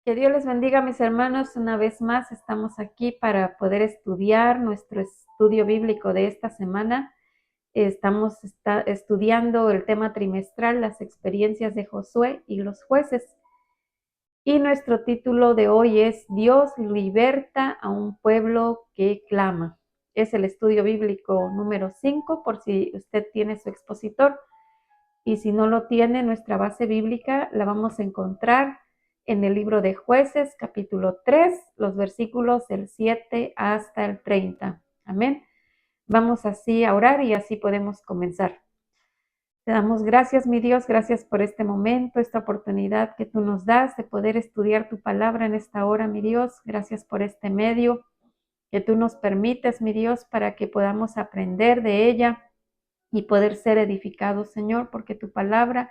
Que Dios les bendiga, mis hermanos. Una vez más estamos aquí para poder estudiar nuestro estudio bíblico de esta semana. Estamos estudiando el tema trimestral, las experiencias de Josué y los jueces. Y nuestro título de hoy es Dios liberta a un pueblo que clama. Es el estudio bíblico número 5, por si usted tiene su expositor. Y si no lo tiene, nuestra base bíblica la vamos a encontrar en el libro de Jueces, capítulo 3, los versículos del 7 hasta el 30. Amén. Vamos así a orar y así podemos comenzar. Te damos gracias, mi Dios, gracias por este momento, esta oportunidad que tú nos das de poder estudiar tu palabra en esta hora, mi Dios. Gracias por este medio que tú nos permites, mi Dios, para que podamos aprender de ella y poder ser edificados, Señor, porque tu palabra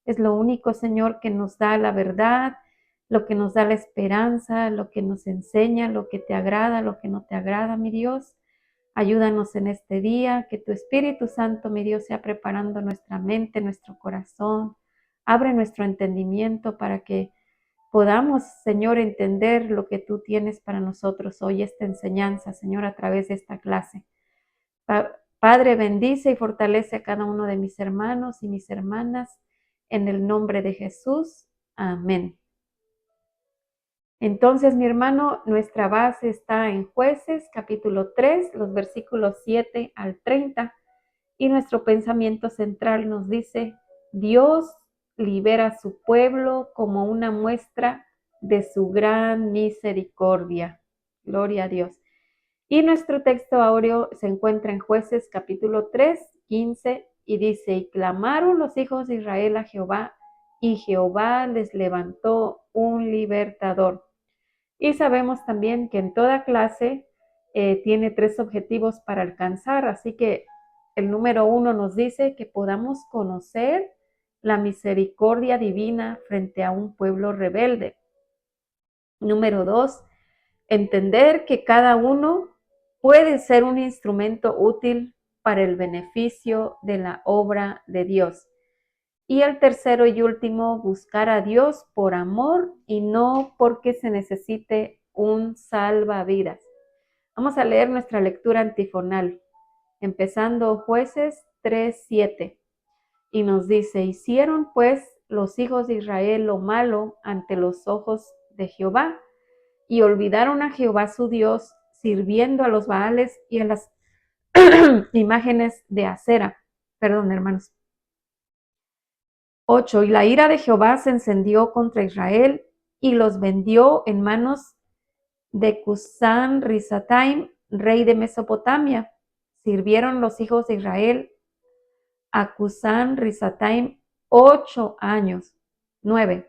es lo único, Señor, que nos da la verdad, lo que nos da la esperanza, lo que nos enseña, lo que te agrada, lo que no te agrada, mi Dios. Ayúdanos en este día, que tu Espíritu Santo, mi Dios, sea preparando nuestra mente, nuestro corazón. Abre nuestro entendimiento para que podamos, Señor, entender lo que tú tienes para nosotros hoy, esta enseñanza, Señor, a través de esta clase. Padre, bendice y fortalece a cada uno de mis hermanos y mis hermanas en el nombre de Jesús. Amén. Entonces, mi hermano, nuestra base está en Jueces, capítulo 3, los versículos 7 al 30, y nuestro pensamiento central nos dice, Dios libera a su pueblo como una muestra de su gran misericordia. Gloria a Dios. Y nuestro texto áureo se encuentra en Jueces capítulo 3, 15, y dice, y clamaron los hijos de Israel a Jehová, y Jehová les levantó un libertador. Y sabemos también que en toda clase tiene 3 objetivos para alcanzar, así que el número 1 nos dice que podamos conocer la misericordia divina frente a un pueblo rebelde. Número 2, entender que cada uno puede ser un instrumento útil para el beneficio de la obra de Dios. Y el tercero y último, buscar a Dios por amor y no porque se necesite un salvavidas. Vamos a leer nuestra lectura antifonal, empezando Jueces 3:7. Y nos dice, hicieron pues los hijos de Israel lo malo ante los ojos de Jehová, y olvidaron a Jehová su Dios, sirviendo a los Baales y a las imágenes de acera. Perdón, hermanos. 8. Y la ira de Jehová se encendió contra Israel y los vendió en manos de Cusán Risataim, rey de Mesopotamia. Sirvieron los hijos de Israel a Cusán Risataim 8 años. 9.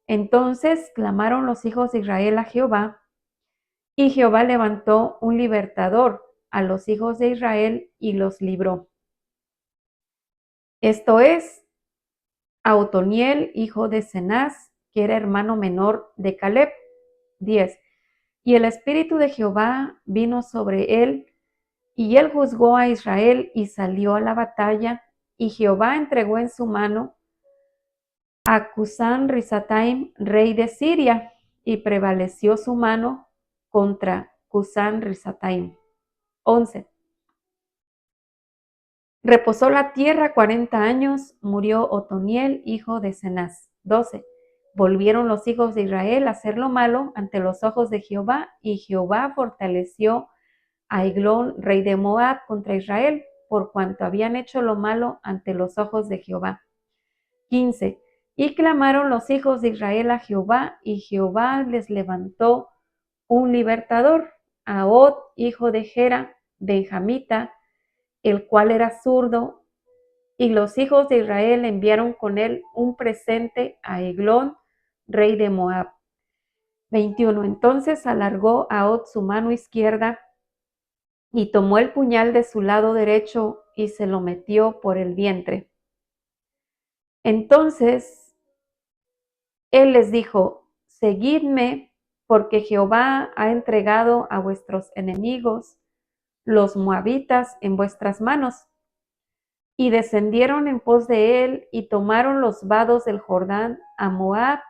Entonces clamaron los hijos de Israel a Jehová, y Jehová levantó un libertador a los hijos de Israel y los libró. Esto es, a Otoniel, hijo de Cenaz, que era hermano menor de Caleb. 10. Y el Espíritu de Jehová vino sobre él, y él juzgó a Israel y salió a la batalla, y Jehová entregó en su mano a Cusán Risataim, rey de Siria, y prevaleció su mano contra Cusán Risataim. 11. Reposó la tierra 40 años, murió Otoniel, hijo de Cenaz. 12. Volvieron los hijos de Israel a hacer lo malo ante los ojos de Jehová, y Jehová fortaleció a Eglón, rey de Moab, contra Israel, por cuanto habían hecho lo malo ante los ojos de Jehová. 15. Y clamaron los hijos de Israel a Jehová, y Jehová les levantó un libertador, a Od, hijo de Gera, benjamita, el cual era zurdo, y los hijos de Israel enviaron con él un presente a Eglón, rey de Moab. 21. Entonces alargó a Od su mano izquierda y tomó el puñal de su lado derecho y se lo metió por el vientre. Entonces él les dijo, seguidme, porque Jehová ha entregado a vuestros enemigos, los moabitas, en vuestras manos. Y descendieron en pos de él y tomaron los vados del Jordán a Moab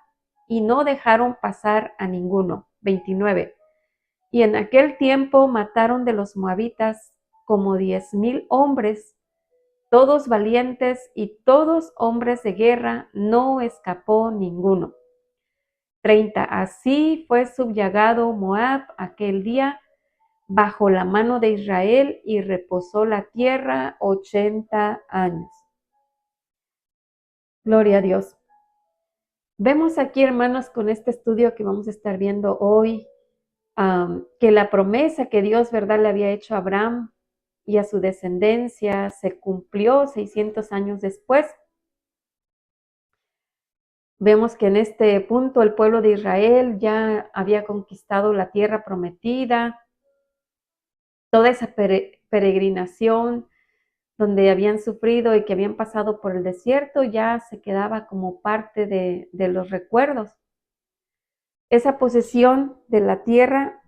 y no dejaron pasar a ninguno. 29. Y en aquel tiempo mataron de los moabitas como 10,000 hombres, todos valientes y todos hombres de guerra, no escapó ninguno. 30. Así fue subyugado Moab aquel día bajo la mano de Israel y reposó la tierra 80 años. Gloria a Dios. Vemos aquí, hermanos, con este estudio que vamos a estar viendo hoy, que la promesa que Dios, ¿verdad?, le había hecho a Abraham y a su descendencia se cumplió 600 años después. Vemos que en este punto el pueblo de Israel ya había conquistado la tierra prometida, toda esa peregrinación donde habían sufrido y que habían pasado por el desierto ya se quedaba como parte de los recuerdos. Esa posesión de la tierra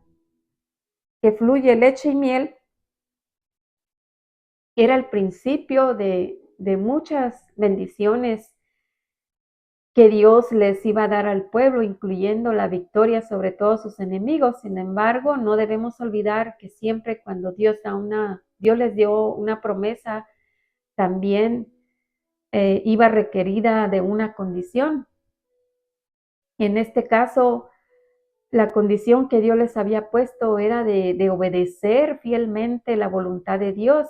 que fluye leche y miel era el principio de muchas bendiciones que Dios les iba a dar al pueblo, incluyendo la victoria sobre todos sus enemigos. Sin embargo, no debemos olvidar que siempre cuando Dios les dio una promesa, también iba requerida de una condición. En este caso, la condición que Dios les había puesto era de obedecer fielmente la voluntad de Dios.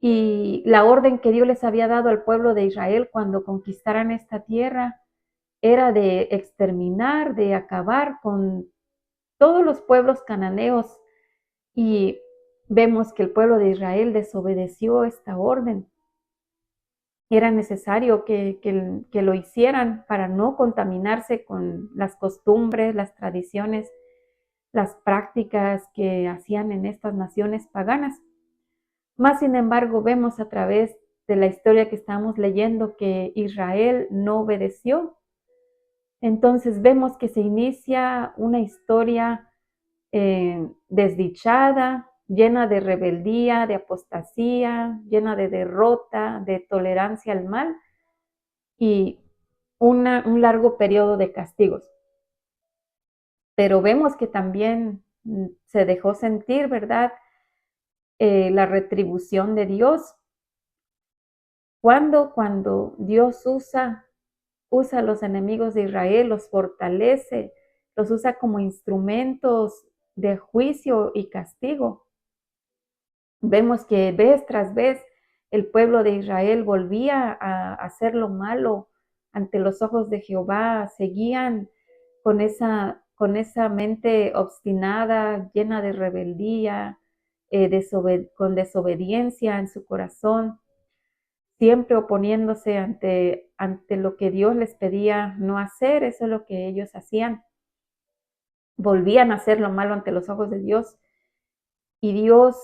Y la orden que Dios les había dado al pueblo de Israel cuando conquistaran esta tierra era de exterminar, de acabar con todos los pueblos cananeos. Y vemos que el pueblo de Israel desobedeció esta orden. Era necesario que lo hicieran para no contaminarse con las costumbres, las tradiciones, las prácticas que hacían en estas naciones paganas. Más sin embargo, vemos a través de la historia que estamos leyendo que Israel no obedeció. Entonces vemos que se inicia una historia desdichada, llena de rebeldía, de apostasía, llena de derrota, de tolerancia al mal y un largo periodo de castigos. Pero vemos que también se dejó sentir, ¿verdad?, la retribución de Dios. Cuando Dios usa a los enemigos de Israel, los fortalece, los usa como instrumentos de juicio y castigo. Vemos que vez tras vez el pueblo de Israel volvía a hacer lo malo ante los ojos de Jehová, seguían con esa mente obstinada, llena de rebeldía, con desobediencia en su corazón, siempre oponiéndose ante lo que Dios les pedía no hacer. Eso es lo que ellos hacían. Volvían a hacer lo malo ante los ojos de Dios. Y Dios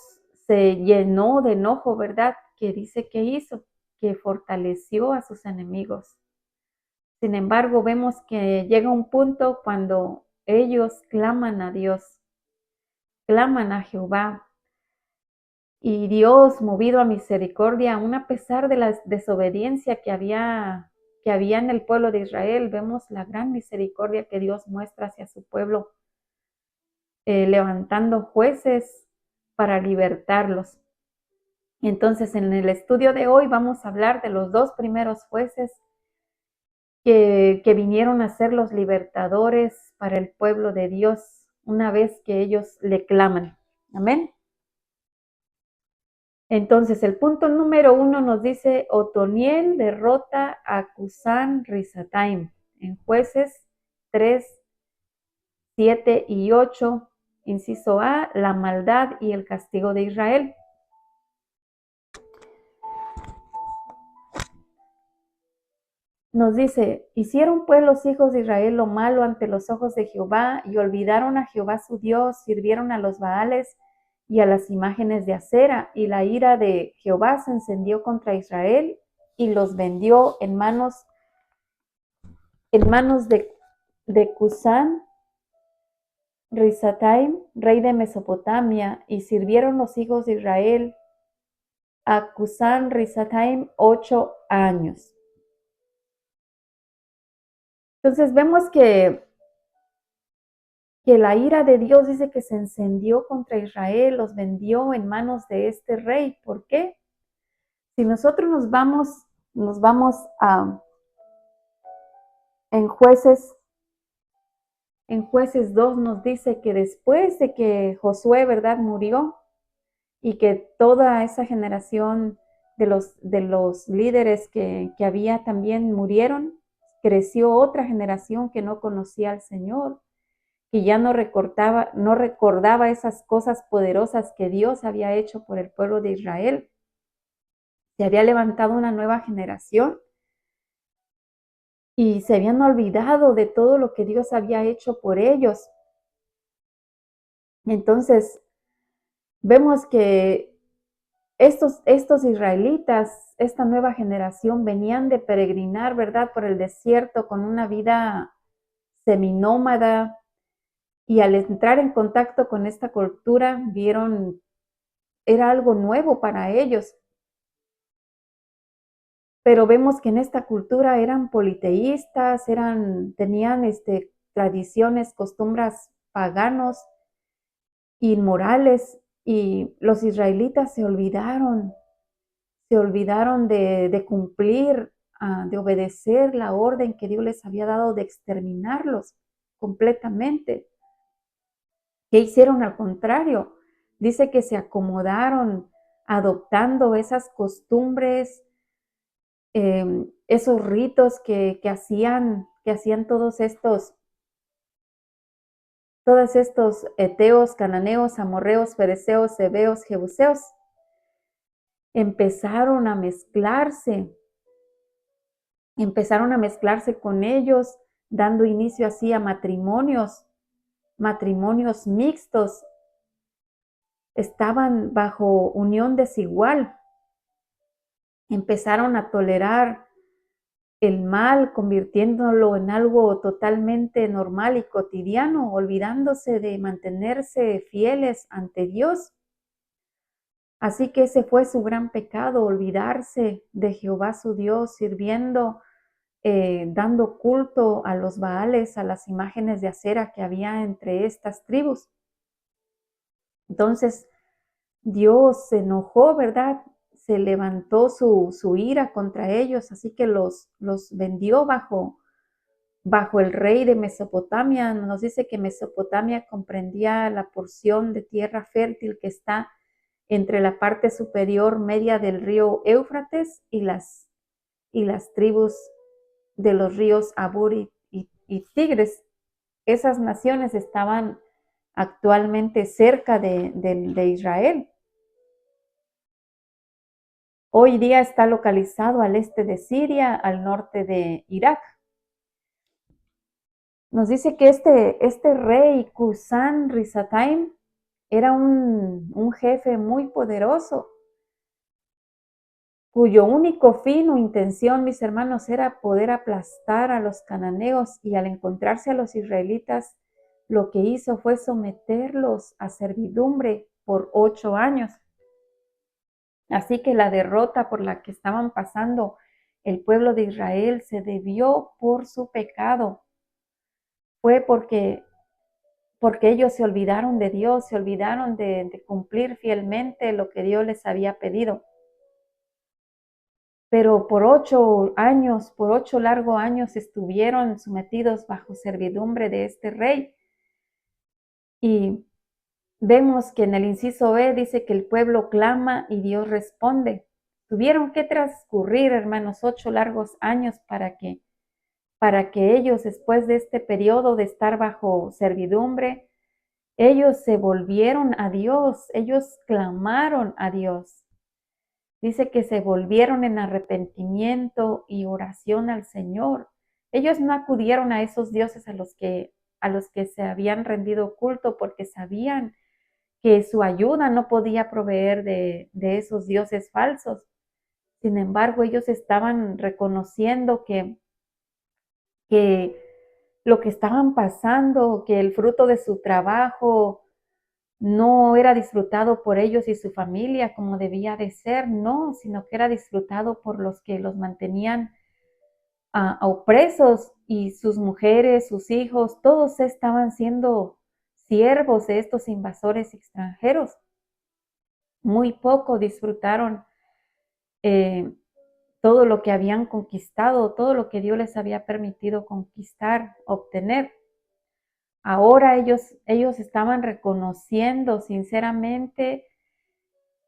se llenó de enojo, ¿verdad? Que dice que hizo, que fortaleció a sus enemigos. Sin embargo, vemos que llega un punto cuando ellos claman a Dios, claman a Jehová. Y Dios, movido a misericordia, aun a pesar de la desobediencia que había en el pueblo de Israel, vemos la gran misericordia que Dios muestra hacia su pueblo, levantando jueces para libertarlos. Entonces, en el estudio de hoy vamos a hablar de los dos primeros jueces que vinieron a ser los libertadores para el pueblo de Dios una vez que ellos le claman. Amén. Entonces, el punto número 1 nos dice: Otoniel derrota a Cusán Risataim en Jueces 3, 7 y 8, inciso A, la maldad y el castigo de Israel. Nos dice: hicieron pues los hijos de Israel lo malo ante los ojos de Jehová y olvidaron a Jehová su Dios, sirvieron a los Baales y a las imágenes de acera, y la ira de Jehová se encendió contra Israel y los vendió en manos de Cusán Risataim, rey de Mesopotamia, y sirvieron los hijos de Israel a Cusán Risataim 8 años. Entonces vemos que la ira de Dios dice que se encendió contra Israel, los vendió en manos de este rey. ¿Por qué? Si nosotros nos vamos a en jueces, en jueces 2 nos dice que después de que Josué, ¿verdad?, murió y que toda esa generación de los líderes que había también murieron, creció otra generación que no conocía al Señor, que ya no recordaba esas cosas poderosas que Dios había hecho por el pueblo de Israel. Se había levantado una nueva generación y se habían olvidado de todo lo que Dios había hecho por ellos. Entonces, vemos que estos israelitas, esta nueva generación, venían de peregrinar, ¿verdad?, por el desierto con una vida seminómada, y al entrar en contacto con esta cultura, vieron, era algo nuevo para ellos. Pero vemos que en esta cultura eran politeístas, tenían tradiciones, costumbres paganos, inmorales, y los israelitas se olvidaron de cumplir, de obedecer la orden que Dios les había dado de exterminarlos completamente. ¿Qué hicieron? Al contrario, dice que se acomodaron adoptando esas costumbres, esos ritos que hacían todos estos eteos, cananeos, amorreos, fereceos, heveos, jebuseos. Empezaron a mezclarse con ellos, dando inicio así a matrimonios mixtos. Estaban bajo unión desigual. Empezaron a tolerar el mal, convirtiéndolo en algo totalmente normal y cotidiano, olvidándose de mantenerse fieles ante Dios. Así que ese fue su gran pecado, olvidarse de Jehová su Dios, sirviendo, dando culto a los Baales, a las imágenes de acera que había entre estas tribus. Entonces Dios se enojó, ¿verdad? Se levantó su ira contra ellos, así que los vendió bajo el rey de Mesopotamia. Nos dice que Mesopotamia comprendía la porción de tierra fértil que está entre la parte superior media del río Éufrates y las tribus de los ríos Abur y Tigres. Esas naciones estaban actualmente cerca de Israel. Hoy día está localizado al este de Siria, al norte de Irak. Nos dice que este rey Kusan Rizataim era un jefe muy poderoso, cuyo único fin o intención, mis hermanos, era poder aplastar a los cananeos, y al encontrarse a los israelitas, lo que hizo fue someterlos a servidumbre por 8 años. Así que la derrota por la que estaban pasando el pueblo de Israel se debió por su pecado. Fue porque ellos se olvidaron de Dios, se olvidaron de cumplir fielmente lo que Dios les había pedido. Pero por 8 años, por 8 largos años, estuvieron sometidos bajo servidumbre de este rey. Y vemos que en el inciso B dice que el pueblo clama y Dios responde. Tuvieron que transcurrir, hermanos, 8 largos años para que ellos, después de este periodo de estar bajo servidumbre, ellos se volvieron a Dios, ellos clamaron a Dios. Dice que se volvieron en arrepentimiento y oración al Señor. Ellos no acudieron a esos dioses a los que se habían rendido culto, porque sabían que su ayuda no podía proveer de esos dioses falsos. Sin embargo, ellos estaban reconociendo que lo que estaban pasando, que el fruto de su trabajo no era disfrutado por ellos y su familia como debía de ser, no, sino que era disfrutado por los que los mantenían opresos, y sus mujeres, sus hijos, todos estaban siendo siervos de estos invasores extranjeros. Muy poco disfrutaron todo lo que habían conquistado, todo lo que Dios les había permitido conquistar, obtener. Ahora ellos estaban reconociendo sinceramente,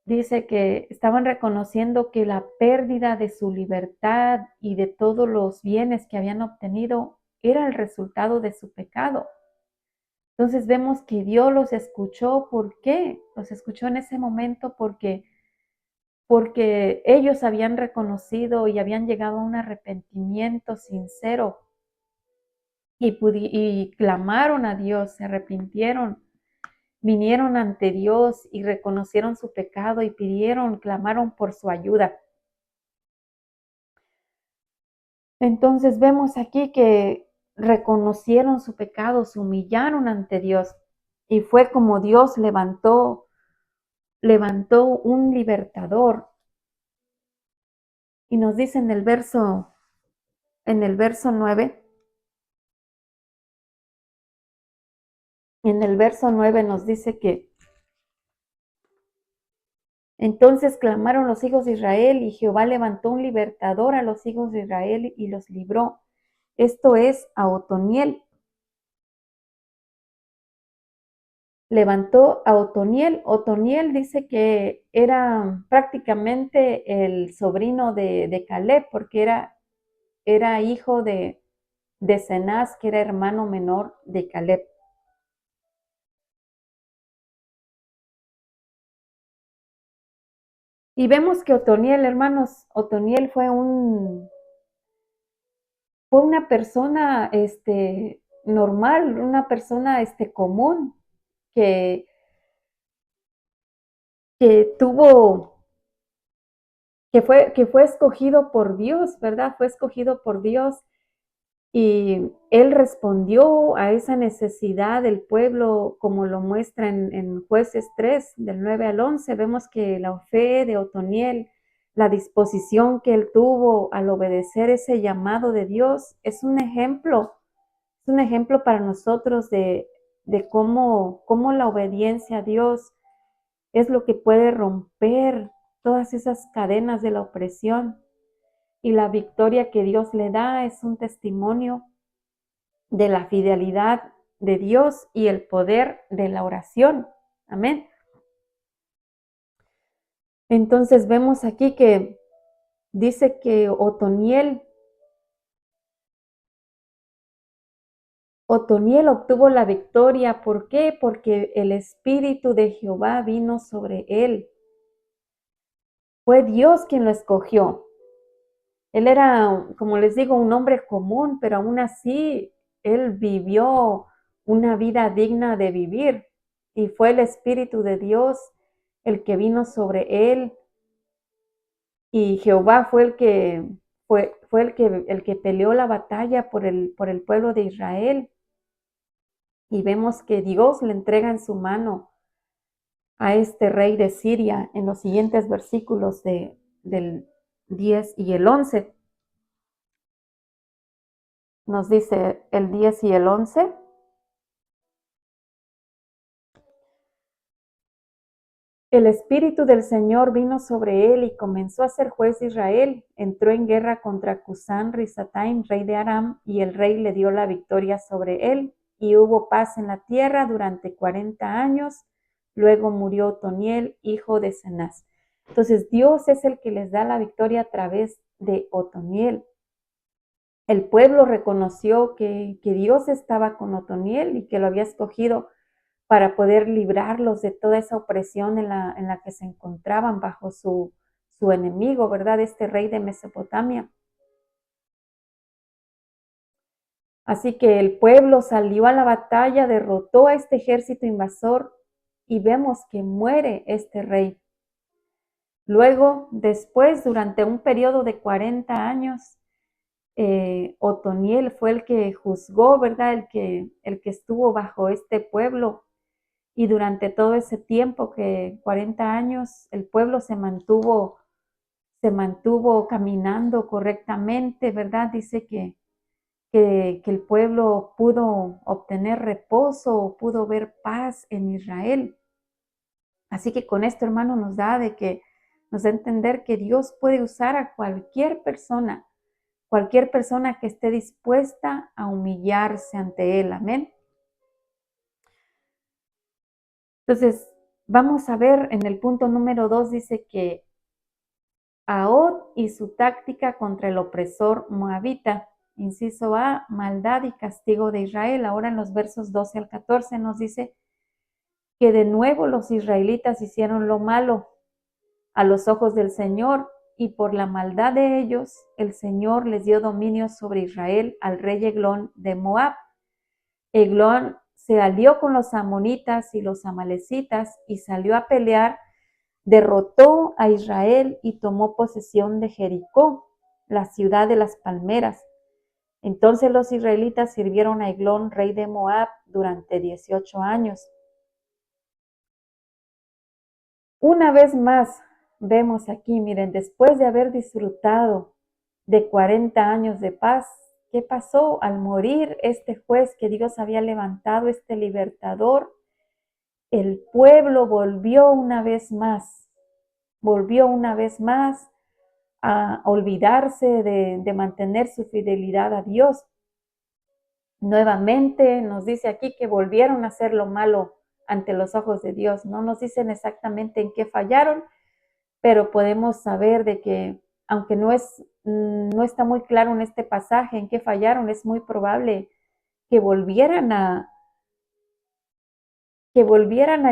dice que estaban reconociendo que la pérdida de su libertad y de todos los bienes que habían obtenido era el resultado de su pecado. Entonces vemos que Dios los escuchó. ¿Por qué? Los escuchó en ese momento porque ellos habían reconocido y habían llegado a un arrepentimiento sincero y clamaron a Dios, se arrepintieron, vinieron ante Dios y reconocieron su pecado y clamaron por su ayuda. Entonces vemos aquí que reconocieron su pecado, se humillaron ante Dios, y fue como Dios levantó un libertador. Y nos dice en el verso 9, nos dice que entonces clamaron los hijos de Israel, y Jehová levantó un libertador a los hijos de Israel y los libró. Esto es a Otoniel. Levantó a Otoniel. Otoniel dice que era prácticamente el sobrino de Caleb, porque era hijo de Cenaz, que era hermano menor de Caleb. Y vemos que Otoniel, hermanos, Otoniel fue una persona normal, una persona común, que fue escogido por Dios, ¿verdad? Fue escogido por Dios, y él respondió a esa necesidad del pueblo, como lo muestra en Jueces 3, del 9 al 11. Vemos que la fe de Otoniel, la disposición que él tuvo al obedecer ese llamado de Dios, es un ejemplo para nosotros de cómo la obediencia a Dios es lo que puede romper todas esas cadenas de la opresión. Y la victoria que Dios le da es un testimonio de la fidelidad de Dios y el poder de la oración. Amén. Entonces vemos aquí que dice que Otoniel obtuvo la victoria. ¿Por qué? Porque el Espíritu de Jehová vino sobre él. Fue Dios quien lo escogió. Él era, como les digo, un hombre común, pero aún así él vivió una vida digna de vivir, y fue el Espíritu de Dios el que vino sobre él, y Jehová fue el que peleó la batalla por el pueblo de Israel. Y vemos que Dios le entrega en su mano a este rey de Siria en los siguientes versículos del 10 y el 11. Nos dice el 10 y el 11. El Espíritu del Señor vino sobre él y comenzó a ser juez de Israel. Entró en guerra contra Cusán Risataim, rey de Aram, y el rey le dio la victoria sobre él. Y hubo paz en la tierra durante 40 años. Luego murió Otoniel, hijo de Cenaz. Entonces Dios es el que les da la victoria a través de Otoniel. El pueblo reconoció que Dios estaba con Otoniel y que lo había escogido para poder librarlos de toda esa opresión en la que se encontraban bajo su enemigo, ¿verdad? Este rey de Mesopotamia. Así que el pueblo salió a la batalla, derrotó a este ejército invasor, y vemos que muere este rey. Luego, después, durante un periodo de 40 años, Otoniel fue el que juzgó, ¿verdad? El que estuvo bajo este pueblo. Y durante todo ese tiempo, que 40 años, el pueblo se mantuvo se mantuvo caminando correctamente, ¿verdad? Dice que el pueblo pudo obtener reposo, pudo ver paz en Israel. Así que con esto, hermano, nos da a entender que Dios puede usar a cualquier persona que esté dispuesta a humillarse ante Él. Amén. Entonces, vamos a ver en el punto número 2, dice que Ahod y su táctica contra el opresor moabita. Inciso A, maldad y castigo de Israel. Ahora en los versos 12 al 14 nos dice que de nuevo los israelitas hicieron lo malo a los ojos del Señor, y por la maldad de ellos, el Señor les dio dominio sobre Israel al rey Eglón de Moab. Eglón se alió con los amonitas y los amalecitas y salió a pelear, derrotó a Israel y tomó posesión de Jericó, la ciudad de las palmeras. Entonces los israelitas sirvieron a Eglón, rey de Moab, durante 18 años. Una vez más, vemos aquí, miren, después de haber disfrutado de 40 años de paz, ¿qué pasó? Al morir este juez que Dios había levantado, este libertador, el pueblo volvió una vez más a olvidarse de mantener su fidelidad a Dios. Nuevamente nos dice aquí que volvieron a hacer lo malo ante los ojos de Dios. No nos dicen exactamente en qué fallaron, pero podemos saber de que, aunque no está muy claro en este pasaje en qué fallaron, es muy probable que volvieran a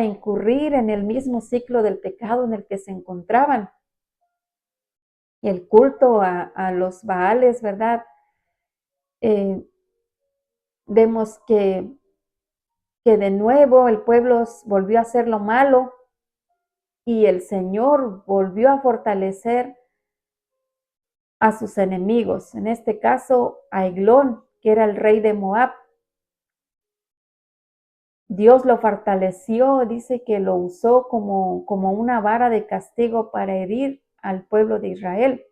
incurrir en el mismo ciclo del pecado en el que se encontraban. El culto a los Baales, ¿verdad? Vemos que de nuevo el pueblo volvió a hacer lo malo y el Señor volvió a fortalecer a sus enemigos, en este caso a Eglón, que era el rey de Moab. Dios lo fortaleció, dice que lo usó como una vara de castigo para herir al pueblo de Israel.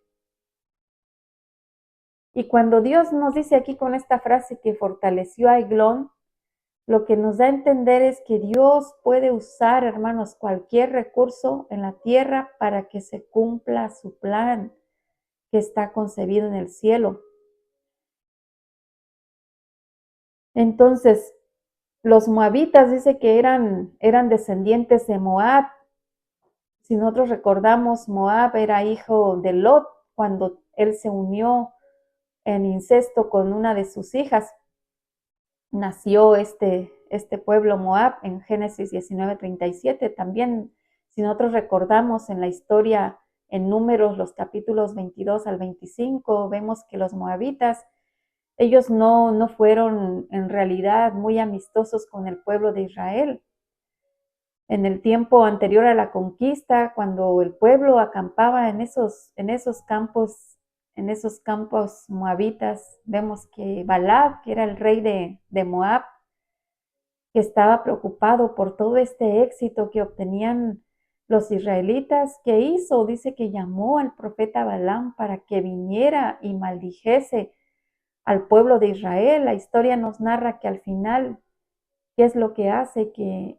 Y cuando Dios nos dice aquí con esta frase que fortaleció a Eglón, lo que nos da a entender es que Dios puede usar, hermanos, cualquier recurso en la tierra para que se cumpla su plan que está concebido en el cielo. Entonces, los moabitas dice que eran descendientes de Moab. Si nosotros recordamos, Moab era hijo de Lot cuando él se unió en incesto con una de sus hijas. Nació este pueblo Moab en Génesis 19:37. También, si nosotros recordamos en la historia, en Números, los capítulos 22 al 25, vemos que los moabitas, ellos no fueron en realidad muy amistosos con el pueblo de Israel. En el tiempo anterior a la conquista, cuando el pueblo acampaba en esos campos moabitas, vemos que Balac, que era el rey de Moab, que estaba preocupado por todo este éxito que obtenían los israelitas, ¿qué hizo? Dice que llamó al profeta Balaam para que viniera y maldijese al pueblo de Israel. La historia nos narra que al final, ¿qué es lo que hace? Que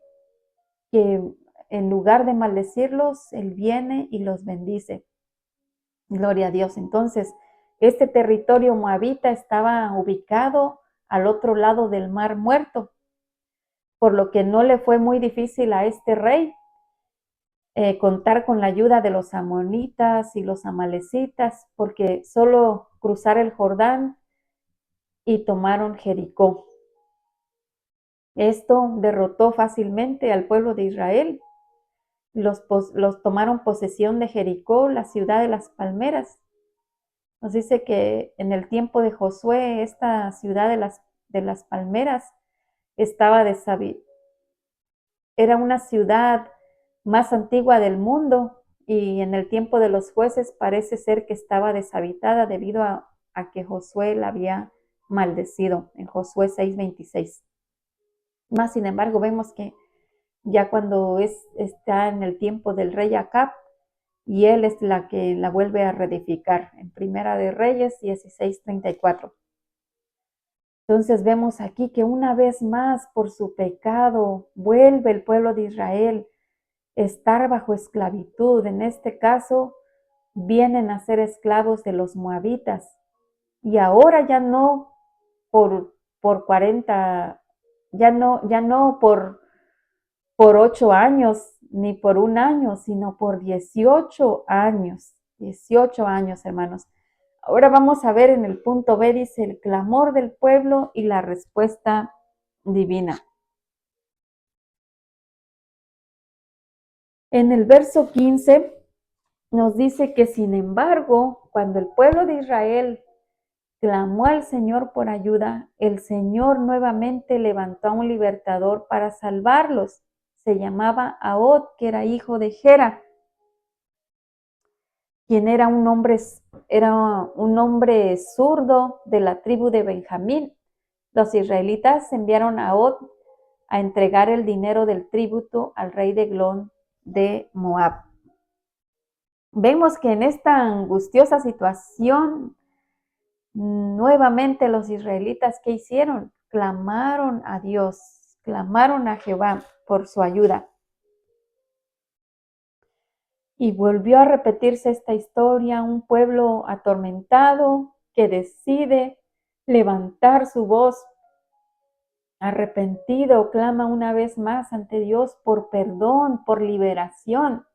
en lugar de maldecirlos, Él viene y los bendice. Gloria a Dios. Entonces, este territorio moabita estaba ubicado al otro lado del Mar Muerto, por lo que no le fue muy difícil a este rey contar con la ayuda de los amonitas y los amalecitas, porque solo cruzar el Jordán y tomaron Jericó. Esto derrotó fácilmente al pueblo de Israel. Los tomaron posesión de Jericó, la ciudad de las palmeras. Nos dice que en el tiempo de Josué, esta ciudad de las palmeras estaba era una ciudad más antigua del mundo, y en el tiempo de los jueces parece ser que estaba deshabitada debido a que Josué la había maldecido en Josué 6:26. Más sin embargo, vemos que ya cuando está en el tiempo del rey Acab, y Él es la que la vuelve a reedificar, en Primera de Reyes 16:34. Entonces vemos aquí que una vez más por su pecado vuelve el pueblo de Israel a estar bajo esclavitud. En este caso vienen a ser esclavos de los moabitas y ahora ya no por 40, ya no por 8 años ni por un año, sino por 18 años. 18 años, hermanos. Ahora vamos a ver en el punto B, dice el clamor del pueblo y la respuesta divina. En el verso 15 nos dice que sin embargo, cuando el pueblo de Israel clamó al Señor por ayuda, el Señor nuevamente levantó a un libertador para salvarlos. Se llamaba Ahod, que era hijo de Gera, quien era un hombre zurdo de la tribu de Benjamín. Los israelitas enviaron a Ahod a entregar el dinero del tributo al rey de Eglón de Moab. Vemos que en esta angustiosa situación, nuevamente los israelitas, ¿qué hicieron? Clamaron a Dios, clamaron a Jehová por su ayuda. Y volvió a repetirse esta historia, un pueblo atormentado que decide levantar su voz arrepentido, clama una vez más ante Dios por perdón, por liberación.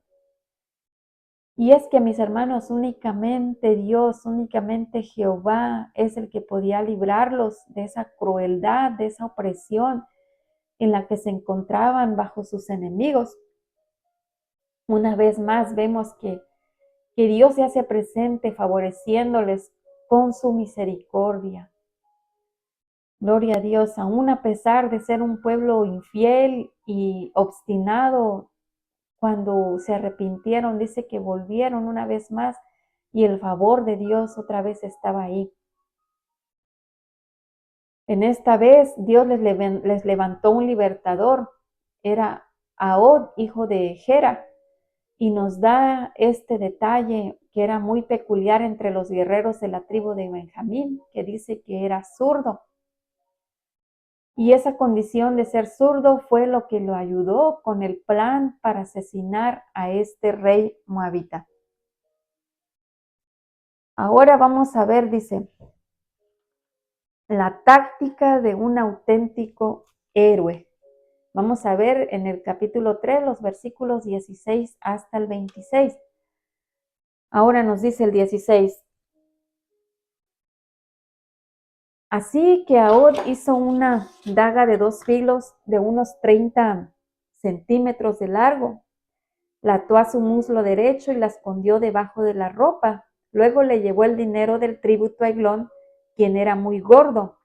Y es que, mis hermanos, únicamente Dios, únicamente Jehová es el que podía librarlos de esa crueldad, de esa opresión en la que se encontraban bajo sus enemigos. Una vez más vemos que Dios se hace presente favoreciéndoles con su misericordia. Gloria a Dios, aún a pesar de ser un pueblo infiel y obstinado, cuando se arrepintieron, dice que volvieron una vez más y el favor de Dios otra vez estaba ahí. En esta vez Dios les levantó un libertador, era Ahod, hijo de Gera, y nos da este detalle que era muy peculiar entre los guerreros de la tribu de Benjamín, que dice que era zurdo. Y esa condición de ser zurdo fue lo que lo ayudó con el plan para asesinar a este rey moabita. Ahora vamos a ver, dice, la táctica de un auténtico héroe. Vamos a ver en el capítulo 3, los versículos 16 hasta el 26. Ahora nos dice el 16. Así que Ahod hizo una daga de 2 filos de unos 30 centímetros de largo. La ató a su muslo derecho y la escondió debajo de la ropa. Luego le llevó el dinero del tributo a Eglón, quien era muy gordo.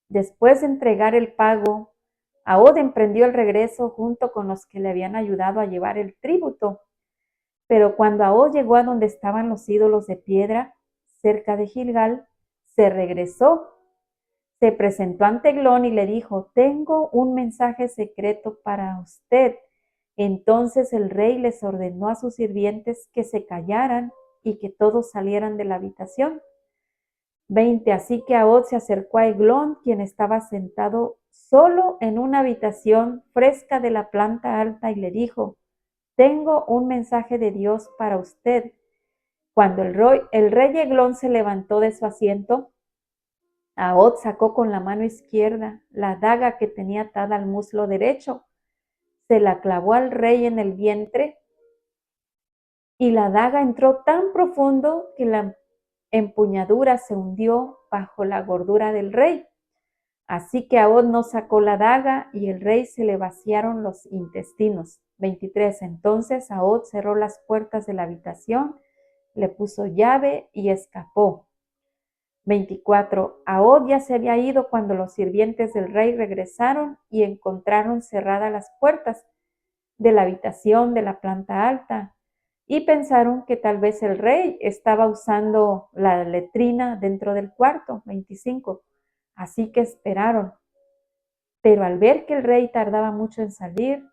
Después de entregar el pago, Ahod emprendió el regreso junto con los que le habían ayudado a llevar el tributo. Pero cuando Ahod llegó a donde estaban los ídolos de piedra, cerca de Gilgal, se regresó. Se presentó ante Eglón y le dijo: tengo un mensaje secreto para usted. Entonces el rey les ordenó a sus sirvientes que se callaran y que todos salieran de la habitación. 20. Así que Ahod se acercó a Eglón, quien estaba sentado solo en una habitación fresca de la planta alta, y le dijo: tengo un mensaje de Dios para usted. Cuando el rey Eglón se levantó de su asiento, Ahod sacó con la mano izquierda la daga que tenía atada al muslo derecho, se la clavó al rey en el vientre y la daga entró tan profundo que la empuñadura se hundió bajo la gordura del rey. Así que Ahod no sacó la daga y el rey se le vaciaron los intestinos. 23. Entonces Ahod cerró las puertas de la habitación, le puso llave y escapó. 24. Ahod ya se había ido cuando los sirvientes del rey regresaron y encontraron cerradas las puertas de la habitación de la planta alta y pensaron que tal vez el rey estaba usando la letrina dentro del cuarto. 25. Así que esperaron. Pero al ver que el rey tardaba mucho en salir,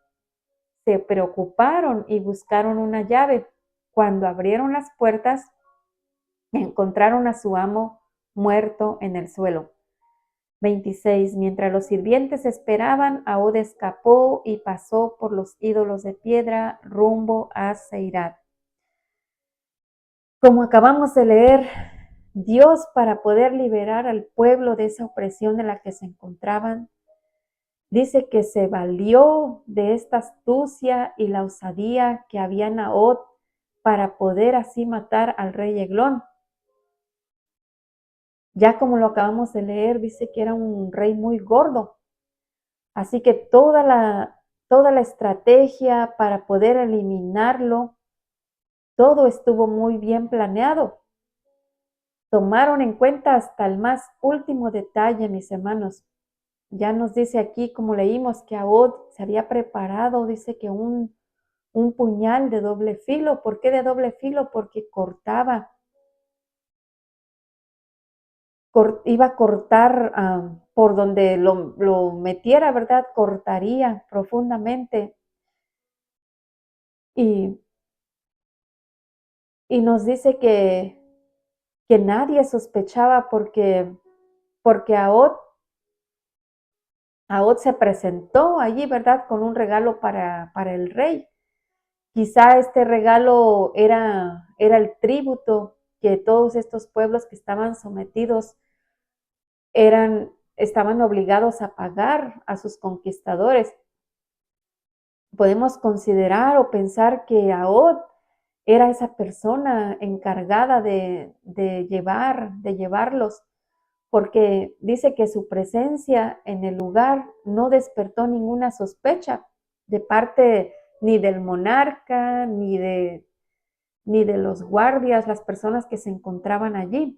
se preocuparon y buscaron una llave. Cuando abrieron las puertas, encontraron a su amo muerto en el suelo. 26. Mientras los sirvientes esperaban, Ahod escapó y pasó por los ídolos de piedra rumbo a Seirat. Como acabamos de leer, Dios, para poder liberar al pueblo de esa opresión en la que se encontraban, dice que se valió de esta astucia y la osadía que había en Ahod para poder así matar al rey Eglón. Ya como lo acabamos de leer, dice que era un rey muy gordo. Así que toda la estrategia para poder eliminarlo, todo estuvo muy bien planeado. Tomaron en cuenta hasta el más último detalle, mis hermanos. Ya nos dice aquí, como leímos, que Ahod se había preparado, dice que un puñal de doble filo. ¿Por qué de doble filo? Porque iba a cortar por donde lo metiera, ¿verdad? Cortaría profundamente. Y nos dice que nadie sospechaba porque Ahod se presentó allí, ¿verdad? Con un regalo para el rey. Quizá este regalo era el tributo que todos estos pueblos que estaban sometidos estaban obligados a pagar a sus conquistadores. Podemos considerar o pensar que Ahod era esa persona encargada de llevarlos, porque dice que su presencia en el lugar no despertó ninguna sospecha de parte ni del monarca, ni de los guardias, las personas que se encontraban allí.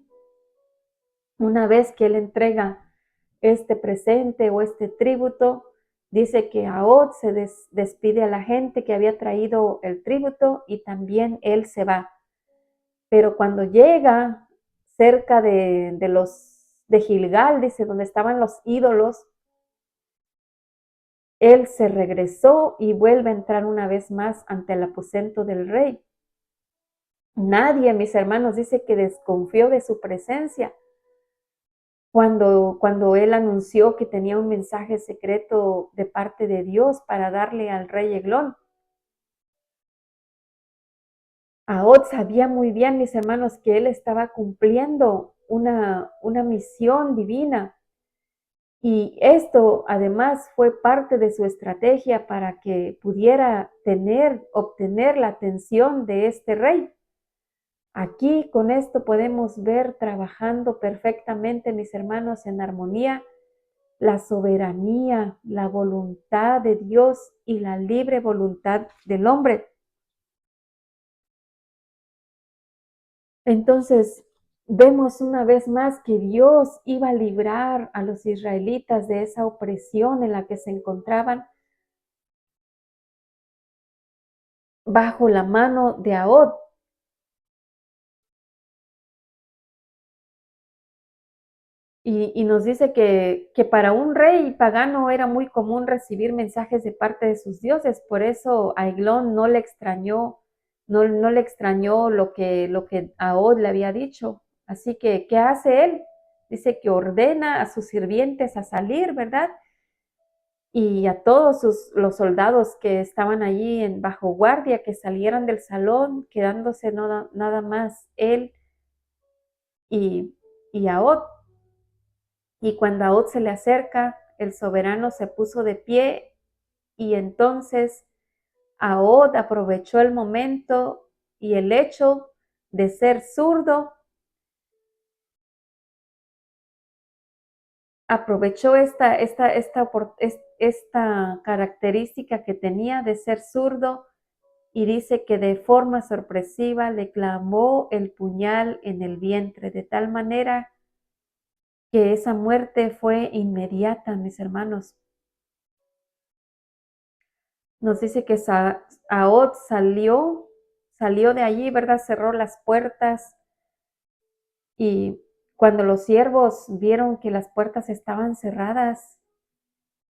Una vez que él entrega este presente o este tributo, dice que Ahod se despide a la gente que había traído el tributo y también él se va. Pero cuando llega cerca de Gilgal, dice, donde estaban los ídolos, él se regresó y vuelve a entrar una vez más ante el aposento del rey. Nadie, mis hermanos, dice que desconfió de su presencia. Cuando él anunció que tenía un mensaje secreto de parte de Dios para darle al rey Eglón. Ahod sabía muy bien, mis hermanos, que él estaba cumpliendo una misión divina. Y esto además fue parte de su estrategia para que pudiera obtener la atención de este rey. Aquí con esto podemos ver trabajando perfectamente, mis hermanos, en armonía, la soberanía, la voluntad de Dios y la libre voluntad del hombre. Entonces, vemos una vez más que Dios iba a librar a los israelitas de esa opresión en la que se encontraban bajo la mano de Ahod. Y nos dice que para un rey pagano era muy común recibir mensajes de parte de sus dioses, por eso a Eglón no le extrañó, no le extrañó lo que Ahod le había dicho. Así que, ¿qué hace él? Dice que ordena a sus sirvientes a salir, ¿verdad? Y a todos los soldados que estaban allí bajo guardia, que salieran del salón, quedándose nada más él y Ahod. Y cuando Ahod se le acerca, el soberano se puso de pie y entonces Ahod aprovechó el momento y el hecho de ser zurdo, aprovechó esta característica que tenía de ser zurdo y dice que de forma sorpresiva le clavó el puñal en el vientre, de tal manera que esa muerte fue inmediata, mis hermanos. Nos dice que Ahod salió de allí, ¿verdad? Cerró las puertas y cuando los siervos vieron que las puertas estaban cerradas,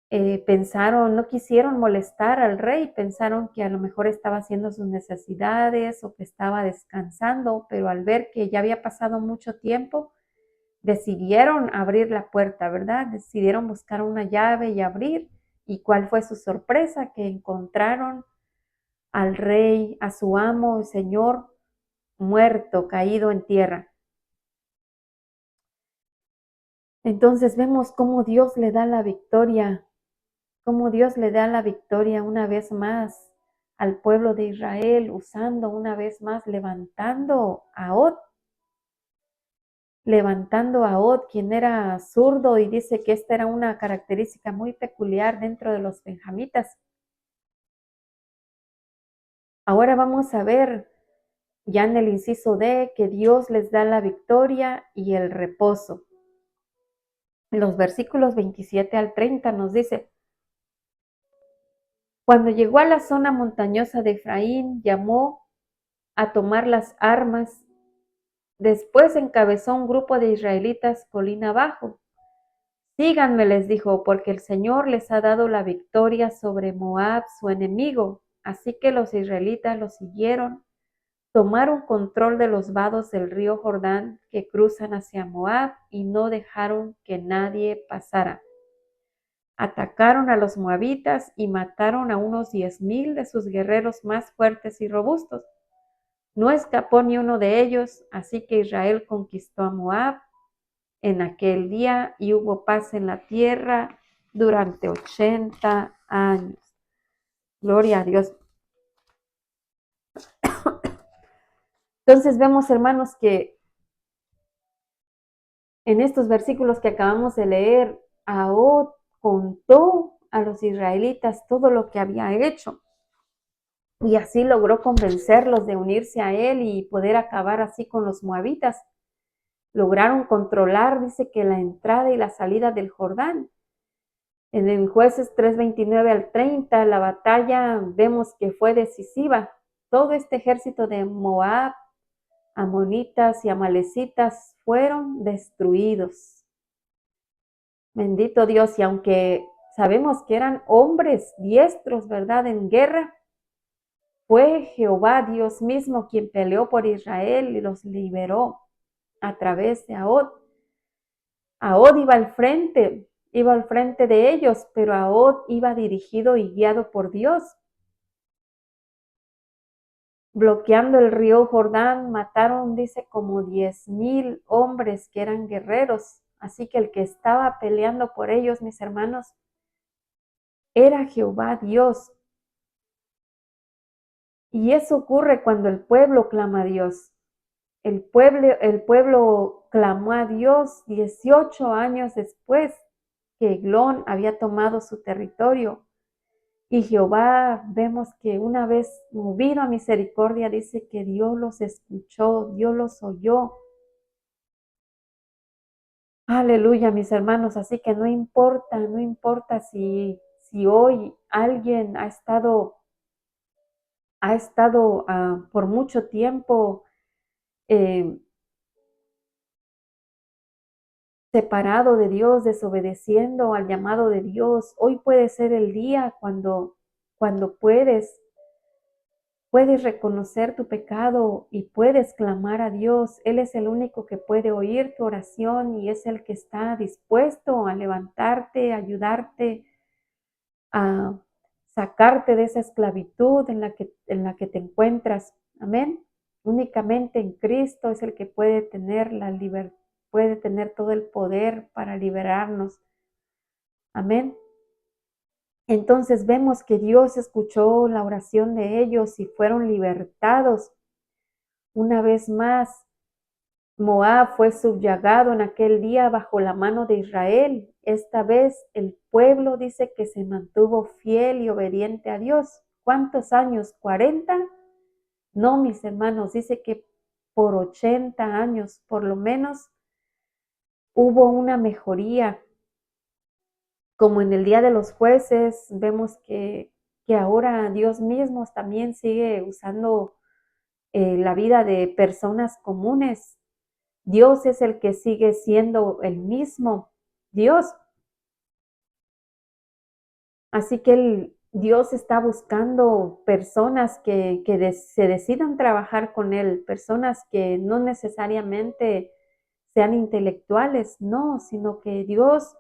pensaron, no quisieron molestar al rey, pensaron que a lo mejor estaba haciendo sus necesidades o que estaba descansando, pero al ver que ya había pasado mucho tiempo, decidieron abrir la puerta, ¿verdad? Decidieron buscar una llave y abrir. ¿Y cuál fue su sorpresa? Que encontraron al rey, a su amo, el señor, muerto, caído en tierra. Entonces vemos cómo Dios le da la victoria, cómo Dios le da la victoria una vez más al pueblo de Israel, usando una vez más, levantando a Od, quien era zurdo, y dice que esta era una característica muy peculiar dentro de los benjamitas. Ahora vamos a ver ya en el inciso D que Dios les da la victoria y el reposo. En los versículos 27 al 30 nos dice: cuando llegó a la zona montañosa de Efraín, llamó a tomar las armas. Después encabezó un grupo de israelitas colina abajo. Síganme, les dijo, porque el Señor les ha dado la victoria sobre Moab, su enemigo. Así que los israelitas lo siguieron, tomaron control de los vados del río Jordán que cruzan hacia Moab y no dejaron que nadie pasara. Atacaron a los moabitas y mataron a unos 10,000 de sus guerreros más fuertes y robustos. No escapó ni uno de ellos, así que Israel conquistó a Moab en aquel día y hubo paz en la tierra durante 80 años. Gloria a Dios. Entonces vemos, hermanos, que en estos versículos que acabamos de leer, Ahod contó a los israelitas todo lo que había hecho y así logró convencerlos de unirse a él y poder acabar así con los moabitas. Lograron controlar, dice que la entrada y la salida del Jordán. En el Jueces 3:29 al 30, la batalla vemos que fue decisiva. Todo este ejército de Moab, amonitas y amalecitas fueron destruidos. Bendito Dios, y aunque sabemos que eran hombres diestros, ¿verdad?, en guerra, fue Jehová Dios mismo quien peleó por Israel y los liberó a través de Ahod. Ahod iba al frente de ellos, pero Ahod iba dirigido y guiado por Dios. Bloqueando el río Jordán, mataron, dice, como 10,000 hombres que eran guerreros. Así que el que estaba peleando por ellos, mis hermanos, era Jehová Dios. Y eso ocurre cuando el pueblo clama a Dios. El pueblo clamó a Dios 18 años después que Eglón había tomado su territorio. Y Jehová, vemos que una vez movido a misericordia, dice que Dios los escuchó, Dios los oyó. Aleluya, mis hermanos. Así que no importa si hoy alguien ha estado por mucho tiempo separado de Dios, desobedeciendo al llamado de Dios. Hoy puede ser el día cuando puedes reconocer tu pecado y puedes clamar a Dios. Él es el único que puede oír tu oración y es el que está dispuesto a levantarte, a ayudarte, a sacarte de esa esclavitud en la que te encuentras. Amén. Únicamente en Cristo es el que puede tener la libertad, puede tener todo el poder para liberarnos. Amén. Entonces vemos que Dios escuchó la oración de ellos y fueron libertados. Una vez más, Moab fue subyugado en aquel día bajo la mano de Israel. Esta vez el pueblo dice que se mantuvo fiel y obediente a Dios. ¿Cuántos años? ¿40? No, mis hermanos, dice que por 80 años, por lo menos, hubo una mejoría. Como en el día de los jueces, vemos que ahora Dios mismo también sigue usando la vida de personas comunes. Dios es el que sigue siendo el mismo Dios. Así que Dios está buscando personas que se decidan trabajar con Él, personas que no necesariamente sean intelectuales, no, sino que Dios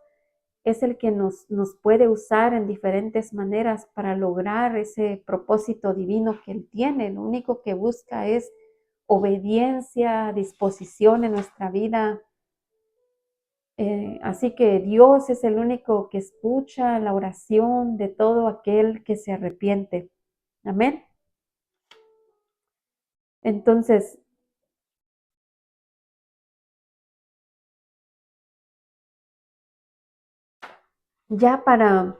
es el que nos puede usar en diferentes maneras para lograr ese propósito divino que Él tiene. Lo único que busca es obediencia, disposición en nuestra vida. Así que Dios es el único que escucha la oración de todo aquel que se arrepiente. Amén. Entonces, ya para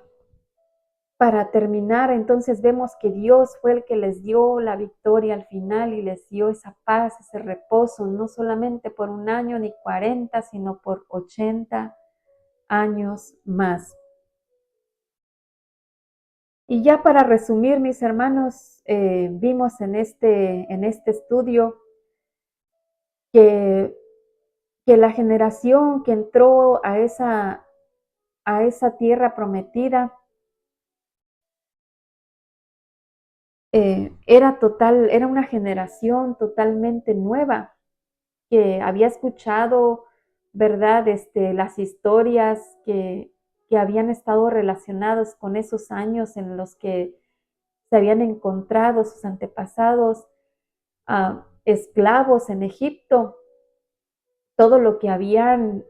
terminar, entonces vemos que Dios fue el que les dio la victoria al final y les dio esa paz, ese reposo, no solamente por 1 año ni 40, sino por 80 años más. Y ya para resumir, mis hermanos, vimos en este estudio que, que la generación que entró a esa tierra prometida era una generación totalmente nueva que había escuchado, ¿verdad? Las historias que habían estado relacionadas con esos años en los que se habían encontrado sus antepasados esclavos en Egipto, todo lo que habían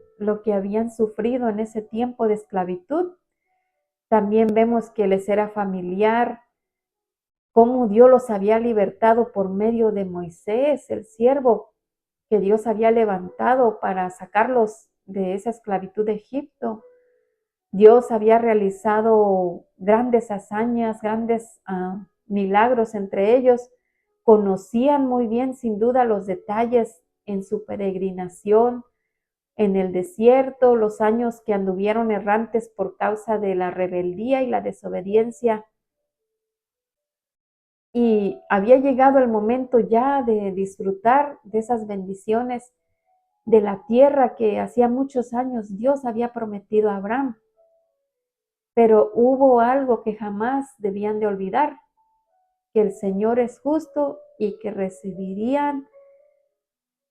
sufrido en ese tiempo de esclavitud. También vemos que les era familiar cómo Dios los había libertado por medio de Moisés, el siervo que Dios había levantado para sacarlos de esa esclavitud de Egipto. Dios había realizado grandes hazañas, grandes milagros entre ellos. Conocían muy bien, sin duda, los detalles en su peregrinación en el desierto, los años que anduvieron errantes por causa de la rebeldía y la desobediencia. Y había llegado el momento ya de disfrutar de esas bendiciones de la tierra que hacía muchos años Dios había prometido a Abraham. Pero hubo algo que jamás debían de olvidar, que el Señor es justo y que recibirían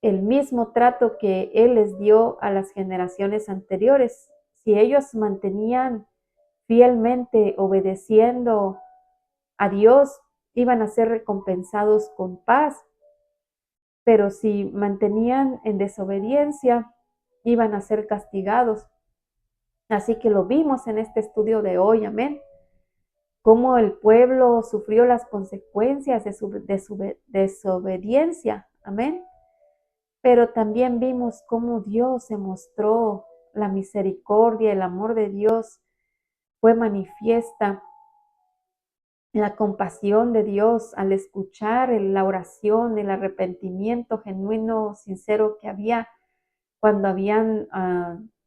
el mismo trato que Él les dio a las generaciones anteriores. Si ellos mantenían fielmente obedeciendo a Dios, iban a ser recompensados con paz, pero si mantenían en desobediencia, iban a ser castigados. Así que lo vimos en este estudio de hoy, amén. Cómo el pueblo sufrió las consecuencias de su desobediencia, amén. Pero también vimos cómo Dios se mostró, la misericordia, el amor de Dios fue manifiesta, la compasión de Dios al escuchar la oración, el arrepentimiento genuino, sincero que había cuando habían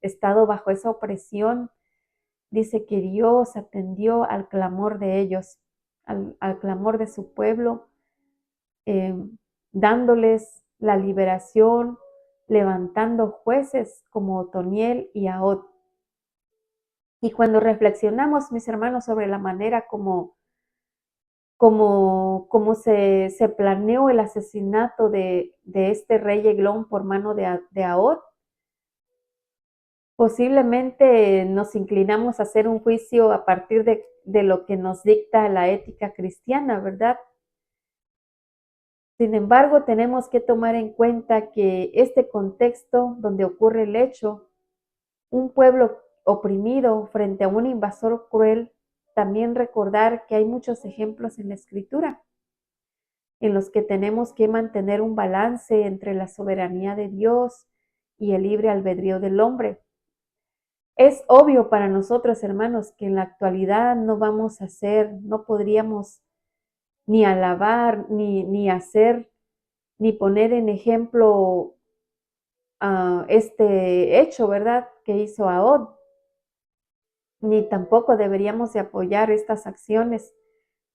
estado bajo esa opresión. Dice que Dios atendió al clamor de ellos, al clamor de su pueblo, eh, dándoles la liberación, levantando jueces como Otoniel y Ahod. Y cuando reflexionamos, mis hermanos, sobre la manera como se planeó el asesinato de este rey Eglón por mano de Ahod, posiblemente nos inclinamos a hacer un juicio a partir de lo que nos dicta la ética cristiana, ¿verdad? Sin embargo, tenemos que tomar en cuenta que este contexto donde ocurre el hecho, un pueblo oprimido frente a un invasor cruel, también recordar que hay muchos ejemplos en la Escritura en los que tenemos que mantener un balance entre la soberanía de Dios y el libre albedrío del hombre. Es obvio para nosotros, hermanos, que en la actualidad no vamos a hacer, no podríamos ni alabar, ni hacer, ni poner en ejemplo este hecho, ¿verdad?, que hizo Ahod. Ni tampoco deberíamos de apoyar estas acciones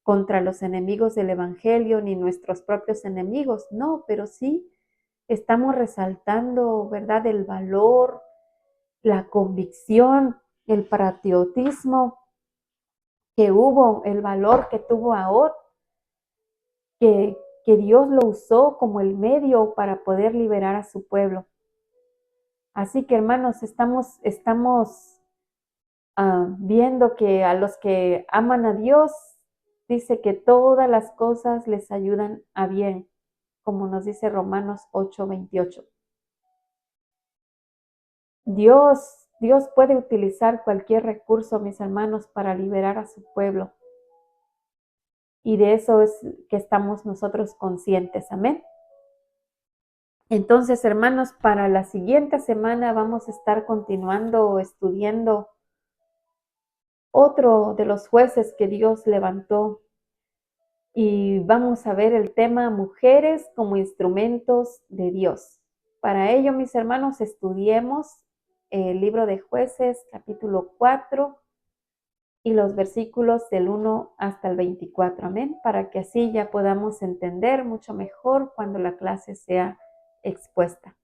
contra los enemigos del Evangelio, ni nuestros propios enemigos, no, pero sí estamos resaltando, ¿verdad?, el valor, la convicción, el patriotismo que hubo, el valor que tuvo Ahod, que Dios lo usó como el medio para poder liberar a su pueblo. Así que, hermanos, estamos viendo que a los que aman a Dios, dice que todas las cosas les ayudan a bien, como nos dice Romanos 8:28. Dios puede utilizar cualquier recurso, mis hermanos, para liberar a su pueblo. Y de eso es que estamos nosotros conscientes. Amén. Entonces, hermanos, para la siguiente semana vamos a estar continuando estudiando otro de los jueces que Dios levantó. Y vamos a ver el tema mujeres como instrumentos de Dios. Para ello, mis hermanos, estudiemos el libro de Jueces, capítulo 4, y los versículos del 1 hasta el 24. Amén. Para que así ya podamos entender mucho mejor cuando la clase sea expuesta.